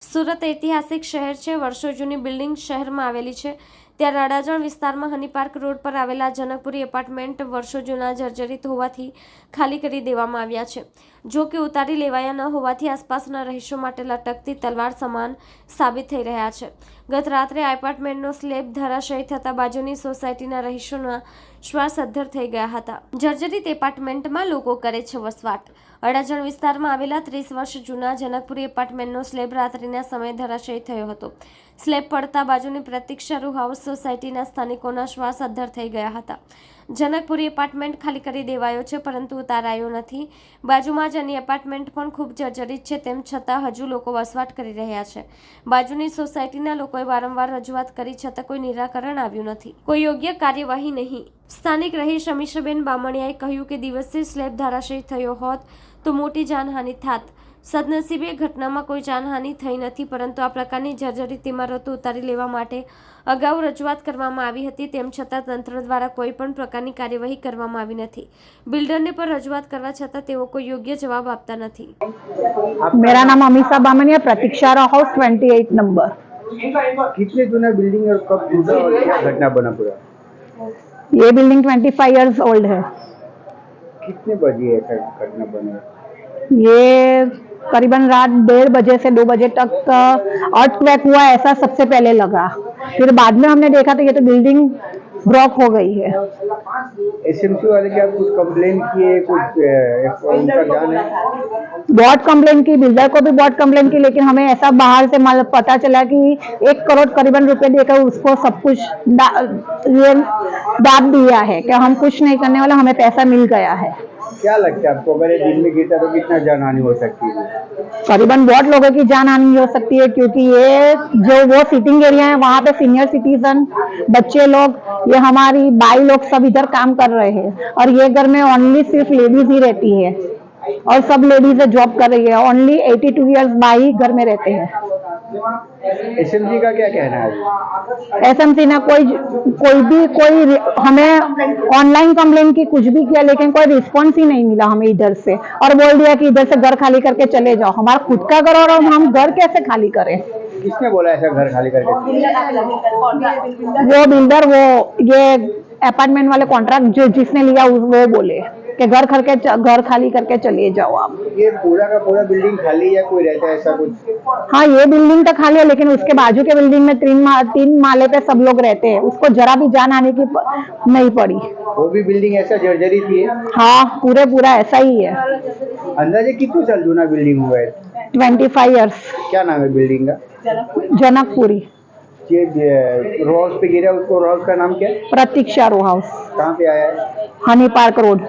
સુરત ઐતિહાસિક શહેર છે. વર્ષો જૂની બિલ્ડિંગ શહેરમાં આવેલી છે. ત્યારે અડાજણ વિસ્તારમાં હની પાર્ક રોડ પર આવેલા જનકપુરી એપાર્ટમેન્ટ વર્ષો જૂના જર્જરિત હોવાથી ખાલી કરી દેવામાં આવ્યા છે. જો કે ઉતારી લેવાયા ન હોવાથી આસપાસના રહીશો માટે લટકતી તલવાર સમાન સાબિત થઈ રહ્યા છે. ગત રાત્રે આ એપાર્ટમેન્ટનો સ્લેબ ધરાશયી થતા બાજુની સોસાયટીના રહીશોના શ્વાસ અદ્ધર થઈ ગયા હતા. જર્જરિત એપાર્ટમેન્ટમાં લોકો કરે છે વસવાટ. અડાજણ વિસ્તારમાં આવેલા 30 વર્ષ જૂના જનકપુરી એપાર્ટમેન્ટનો સ્લેબ રાત્રિના સમયે ધરાશયી થયો હતો. સ્લેબ પડતા બાજુની પ્રતીક્ષા રૂ હાઉસ સોસાયટીના સ્થાનિકોના શ્વાસ અદ્ધર થઈ ગયા હતા. જનકપુરી એપાર્ટમેન્ટ ખાલી કરી દેવાયો છે, પરંતુ ઉતારાયો નથી. બાજુમાં જ અન્ય એપાર્ટમેન્ટ પણ ખૂબ જર્જરિત છે, તેમ છતાં હજુ લોકો વસવાટ કરી રહ્યા છે. બાજુની સોસાયટીના લોકોએ વારંવાર રજૂઆત કરી છતાં કોઈ નિરાકરણ આવ્યું નથી, કોઈ યોગ્ય કાર્યવાહી નહીં. સ્થાનિક રહીશ અમીષાબેન બામણિયાએ કહ્યું કે દિવસે સ્લેબ ધરાશયી થયો હોત તો મોટી જાનહાનિ થાત. સદનસીબે ઘટનામાં કોઈ જાનહાનિ થઈ નથી, પરંતુ આ પ્રકારની જર્જરિત ઇમારતો ઉતારી લેવા માટે અગાઉ રજૂઆત કરવામાં આવી હતી. તેમ છતાં તંત્ર દ્વારા કોઈ પણ પ્રકારની કાર્યવાહી કરવામાં આવી નથી. બિલ્ડરને પર રજૂઆત કરવા છતાં તેઓ કોઈ યોગ્ય જવાબ આપતા નથી. मेरा नाम अमीषा बामनिया, प्रतीक्षा हाउस 28 नंबर। कितने जूना बिल्डिंग और कब टूटा और क्या घटना बना पूरा? ये बिल्डिंग 25 इयर्स ओल्ड है। कितने बजे ऐसा घटना बना? ये करीबन रात 1:30 बजे से 2 बजे तक अर्थक्वेक हुआ, ऐसा सबसे पहले लगा। फिर बाद में हमने देखा तो ये तो बिल्डिंग ब्लॉक हो गई है। एसएमसी वाले क्या कुछ कंप्लेन किए, कुछ उनका जान है? बहुत कंप्लेन की, बिल्डर को भी बहुत कंप्लेन की, लेकिन हमें ऐसा बाहर से पता चला कि 1 करोड़ करीबन रुपए देकर उसको सब कुछ ये दाब दिया है कि हम कुछ नहीं करने वाला, हमें पैसा मिल गया है। क्या लगता है आपको, अगर ये दिन में गिरता तो कितना जान हानि हो सकती है? करीबन बहुत लोगों की जान हानि हो सकती है, क्योंकि ये जो वो सिटिंग एरिया है वहाँ पे सीनियर सिटीजन, बच्चे लोग, ये हमारी बाई लोग सब इधर काम कर रहे हैं, और ये घर में ओनली सिर्फ लेडीज ही रहती है, और सब लेडीज जॉब कर रही है। ओनली 82 इयर्स बाई घर में रहते हैं। एसएमसी का क्या कहना है? एसएमसी ने कोई हमें ऑनलाइन कंप्लेन की, कुछ भी किया, लेकिन कोई रिस्पॉन्स ही नहीं मिला हमें इधर से, और बोल दिया कि इधर से घर खाली करके चले जाओ। हमारा खुद का घर और हम घर कैसे खाली करें? किसने बोला ऐसा घर खाली करके? वो बिल्डर, वो ये अपार्टमेंट वाले कॉन्ट्रैक्ट जिसने लिया वो बोले कि घर खाली करके चले जाओ आप। ये पूरा का पूरा बिल्डिंग खाली या कोई रहता है ऐसा कुछ? हाँ, ये बिल्डिंग तो खाली है, लेकिन उसके बाजू के बिल्डिंग में 3 माले पे सब लोग रहते हैं, उसको जरा भी जान आने की नहीं पड़ी। वो भी बिल्डिंग ऐसा जर्जरित ही है? हाँ, पूरा ऐसा ही है। अंदाजे कितने साल जूना बिल्डिंग हुआ है? 25 इयर्स। क्या नाम है बिल्डिंग का? जनकपुरी। ये रो हाउस पे गिरा, उसको रो हाउस का नाम क्या है? प्रतीक्षा रो हाउस, कहाँ पे आया है? Honey park road.